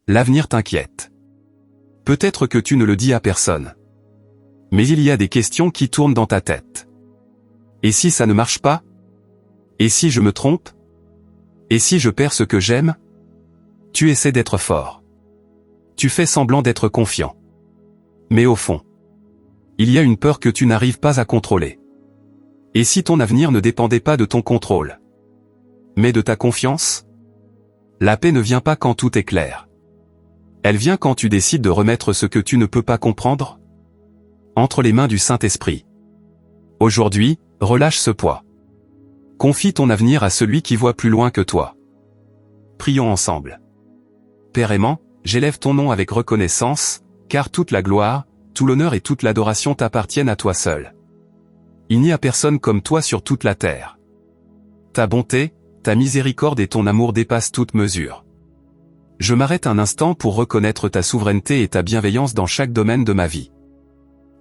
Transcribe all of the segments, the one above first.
L'avenir t'inquiète. Peut-être que tu ne le dis à personne. Mais il y a des questions qui tournent dans ta tête. Et si ça ne marche pas? Et si je me trompe? Et si je perds ce que j'aime? Tu essaies d'être fort. Tu fais semblant d'être confiant. Mais au fond, il y a une peur que tu n'arrives pas à contrôler. Et si ton avenir ne dépendait pas de ton contrôle, mais de ta confiance? La paix ne vient pas quand tout est clair. Elle vient quand tu décides de remettre ce que tu ne peux pas comprendre entre les mains du Saint-Esprit. Aujourd'hui, relâche ce poids. Confie ton avenir à celui qui voit plus loin que toi. Prions ensemble. Père aimant, j'élève ton nom avec reconnaissance, car toute la gloire, tout l'honneur et toute l'adoration t'appartiennent à toi seul. Il n'y a personne comme toi sur toute la terre. Ta bonté, ta miséricorde et ton amour dépassent toute mesure. Je m'arrête un instant pour reconnaître ta souveraineté et ta bienveillance dans chaque domaine de ma vie.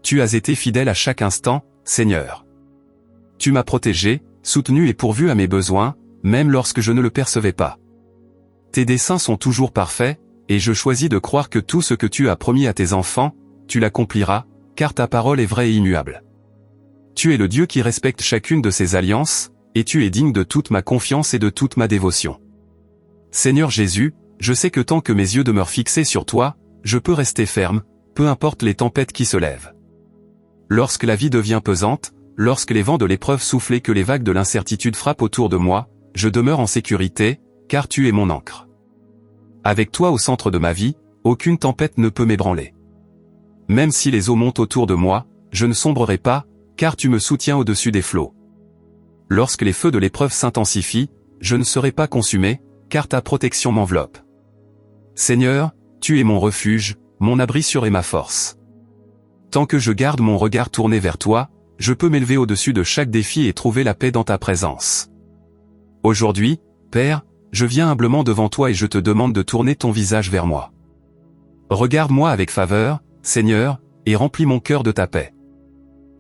Tu as été fidèle à chaque instant, Seigneur. Tu m'as protégé, soutenu et pourvu à mes besoins, même lorsque je ne le percevais pas. Tes desseins sont toujours parfaits, et je choisis de croire que tout ce que tu as promis à tes enfants, tu l'accompliras, car ta parole est vraie et immuable. Tu es le Dieu qui respecte chacune de ses alliances, et tu es digne de toute ma confiance et de toute ma dévotion. Seigneur Jésus, je sais que tant que mes yeux demeurent fixés sur toi, je peux rester ferme, peu importe les tempêtes qui se lèvent. Lorsque la vie devient pesante, lorsque les vents de l'épreuve soufflent et que les vagues de l'incertitude frappent autour de moi, je demeure en sécurité, car tu es mon ancre. Avec toi au centre de ma vie, aucune tempête ne peut m'ébranler. Même si les eaux montent autour de moi, je ne sombrerai pas, car tu me soutiens au-dessus des flots. Lorsque les feux de l'épreuve s'intensifient, je ne serai pas consumé, car ta protection m'enveloppe. Seigneur, tu es mon refuge, mon abri sûr et ma force. Tant que je garde mon regard tourné vers toi, je peux m'élever au-dessus de chaque défi et trouver la paix dans ta présence. Aujourd'hui, Père, je viens humblement devant toi et je te demande de tourner ton visage vers moi. Regarde-moi avec faveur, Seigneur, et remplis mon cœur de ta paix.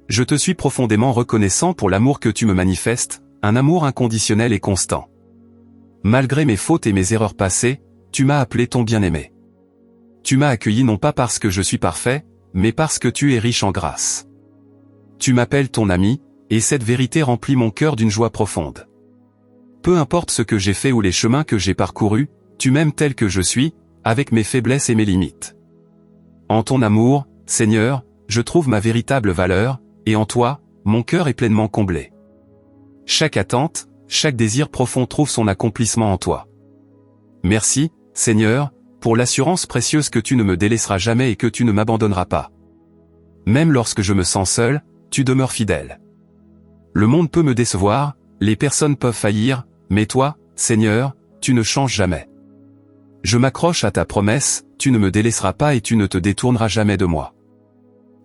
Je te suis profondément reconnaissant pour l'amour que tu me manifestes, un amour inconditionnel et constant. Malgré mes fautes et mes erreurs passées, tu m'as appelé ton bien-aimé. Tu m'as accueilli non pas parce que je suis parfait, mais parce que tu es riche en grâce. Tu m'appelles ton ami, et cette vérité remplit mon cœur d'une joie profonde. Peu importe ce que j'ai fait ou les chemins que j'ai parcourus, tu m'aimes tel que je suis, avec mes faiblesses et mes limites. En ton amour, Seigneur, je trouve ma véritable valeur, et en toi, mon cœur est pleinement comblé. Chaque attente, chaque désir profond trouve son accomplissement en toi. Merci, Seigneur, pour l'assurance précieuse que tu ne me délaisseras jamais et que tu ne m'abandonneras pas. Même lorsque je me sens seul, tu demeures fidèle. Le monde peut me décevoir, les personnes peuvent faillir, mais toi, Seigneur, tu ne changes jamais. Je m'accroche à ta promesse, tu ne me délaisseras pas et tu ne te détourneras jamais de moi.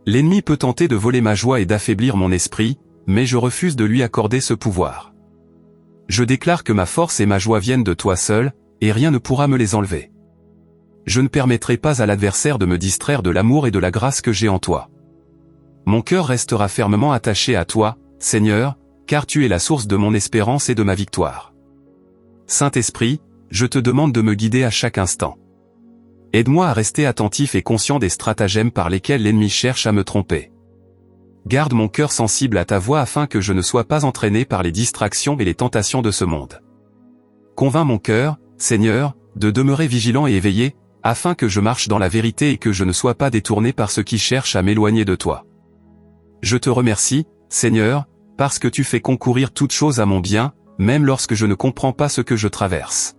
L'ennemi peut tenter de voler ma joie et d'affaiblir mon esprit, mais je refuse de lui accorder ce pouvoir. Je déclare que ma force et ma joie viennent de toi seul, et rien ne pourra me les enlever. Je ne permettrai pas à l'adversaire de me distraire de l'amour et de la grâce que j'ai en toi. Mon cœur restera fermement attaché à toi, Seigneur, car tu es la source de mon espérance et de ma victoire. Saint-Esprit, je te demande de me guider à chaque instant. Aide-moi à rester attentif et conscient des stratagèmes par lesquels l'ennemi cherche à me tromper. Garde mon cœur sensible à ta voix afin que je ne sois pas entraîné par les distractions et les tentations de ce monde. Convainc mon cœur, Seigneur, de demeurer vigilant et éveillé, afin que je marche dans la vérité et que je ne sois pas détourné par ceux qui cherchent à m'éloigner de toi. Je te remercie, Seigneur, parce que tu fais concourir toutes choses à mon bien, même lorsque je ne comprends pas ce que je traverse.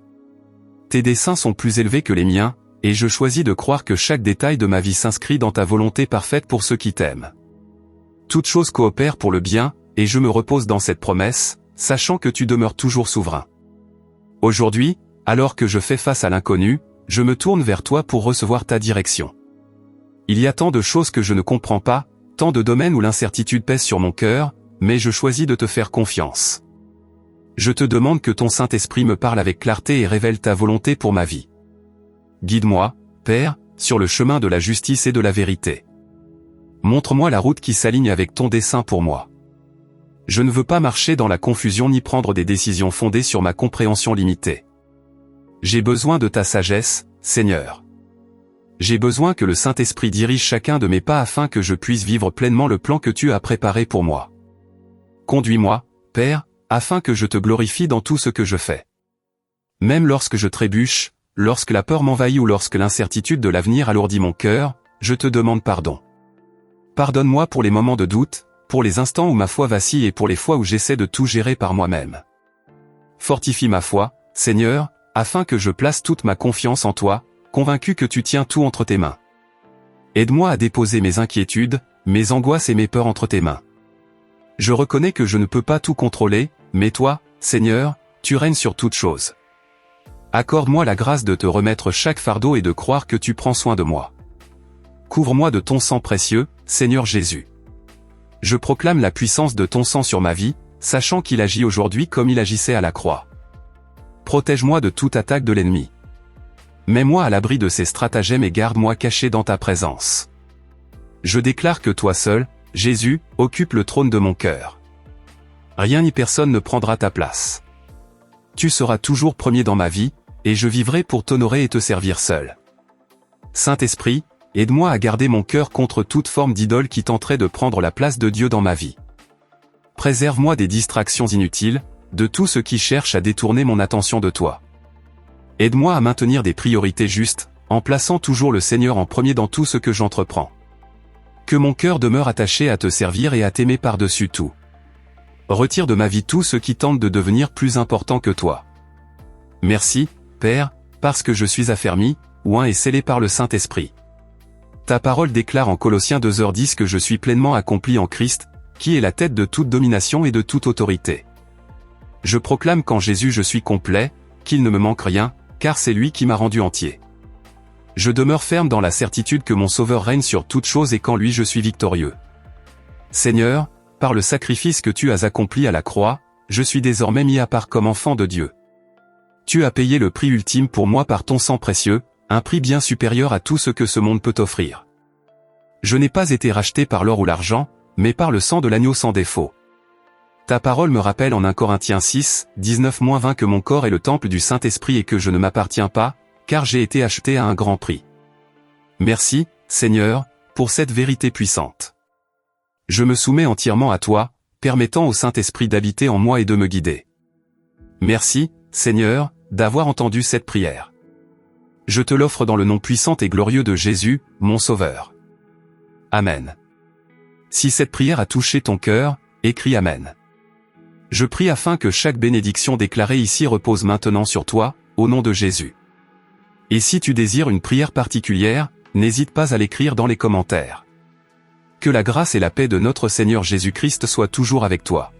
Tes desseins sont plus élevés que les miens, et je choisis de croire que chaque détail de ma vie s'inscrit dans ta volonté parfaite pour ceux qui t'aiment. Toutes choses coopèrent pour le bien, et je me repose dans cette promesse, sachant que tu demeures toujours souverain. Aujourd'hui, alors que je fais face à l'inconnu, je me tourne vers toi pour recevoir ta direction. Il y a tant de choses que je ne comprends pas, tant de domaines où l'incertitude pèse sur mon cœur, mais je choisis de te faire confiance. Je te demande que ton Saint-Esprit me parle avec clarté et révèle ta volonté pour ma vie. Guide-moi, Père, sur le chemin de la justice et de la vérité. Montre-moi la route qui s'aligne avec ton dessein pour moi. Je ne veux pas marcher dans la confusion ni prendre des décisions fondées sur ma compréhension limitée. J'ai besoin de ta sagesse, Seigneur. J'ai besoin que le Saint-Esprit dirige chacun de mes pas afin que je puisse vivre pleinement le plan que tu as préparé pour moi. Conduis-moi, Père, afin que je te glorifie dans tout ce que je fais. Même lorsque je trébuche, lorsque la peur m'envahit ou lorsque l'incertitude de l'avenir alourdit mon cœur, je te demande pardon. Pardonne-moi pour les moments de doute, pour les instants où ma foi vacille et pour les fois où j'essaie de tout gérer par moi-même. Fortifie ma foi, Seigneur, afin que je place toute ma confiance en toi, convaincu que tu tiens tout entre tes mains. Aide-moi à déposer mes inquiétudes, mes angoisses et mes peurs entre tes mains. Je reconnais que je ne peux pas tout contrôler, mais toi, Seigneur, tu règnes sur toutes choses. Accorde-moi la grâce de te remettre chaque fardeau et de croire que tu prends soin de moi. Couvre-moi de ton sang précieux, Seigneur Jésus. Je proclame la puissance de ton sang sur ma vie, sachant qu'il agit aujourd'hui comme il agissait à la croix. Protège-moi de toute attaque de l'ennemi. Mets-moi à l'abri de ses stratagèmes et garde-moi caché dans ta présence. Je déclare que toi seul, Jésus, occupe le trône de mon cœur. Rien ni personne ne prendra ta place. Tu seras toujours premier dans ma vie, et je vivrai pour t'honorer et te servir seul. Saint-Esprit, aide-moi à garder mon cœur contre toute forme d'idole qui tenterait de prendre la place de Dieu dans ma vie. Préserve-moi des distractions inutiles, de tout ce qui cherche à détourner mon attention de toi. Aide-moi à maintenir des priorités justes, en plaçant toujours le Seigneur en premier dans tout ce que j'entreprends. Que mon cœur demeure attaché à te servir et à t'aimer par-dessus tout. Retire de ma vie tout ce qui tente de devenir plus important que toi. Merci, Père, parce que je suis affermi, oint et scellé par le Saint-Esprit. Ta parole déclare en Colossiens 2h10 que je suis pleinement accompli en Christ, qui est la tête de toute domination et de toute autorité. Je proclame qu'en Jésus je suis complet, qu'il ne me manque rien, car c'est lui qui m'a rendu entier. Je demeure ferme dans la certitude que mon Sauveur règne sur toutes choses et qu'en lui je suis victorieux. Seigneur, par le sacrifice que tu as accompli à la croix, je suis désormais mis à part comme enfant de Dieu. Tu as payé le prix ultime pour moi par ton sang précieux, un prix bien supérieur à tout ce que ce monde peut offrir. Je n'ai pas été racheté par l'or ou l'argent, mais par le sang de l'agneau sans défaut. Ta parole me rappelle en 1 Corinthiens 6, 19-20 que mon corps est le temple du Saint-Esprit et que je ne m'appartiens pas, car j'ai été acheté à un grand prix. Merci, Seigneur, pour cette vérité puissante. Je me soumets entièrement à toi, permettant au Saint-Esprit d'habiter en moi et de me guider. Merci, Seigneur, d'avoir entendu cette prière. Je te l'offre dans le nom puissant et glorieux de Jésus, mon Sauveur. Amen. Si cette prière a touché ton cœur, écris Amen. Je prie afin que chaque bénédiction déclarée ici repose maintenant sur toi, au nom de Jésus. Et si tu désires une prière particulière, n'hésite pas à l'écrire dans les commentaires. Que la grâce et la paix de notre Seigneur Jésus-Christ soient toujours avec toi.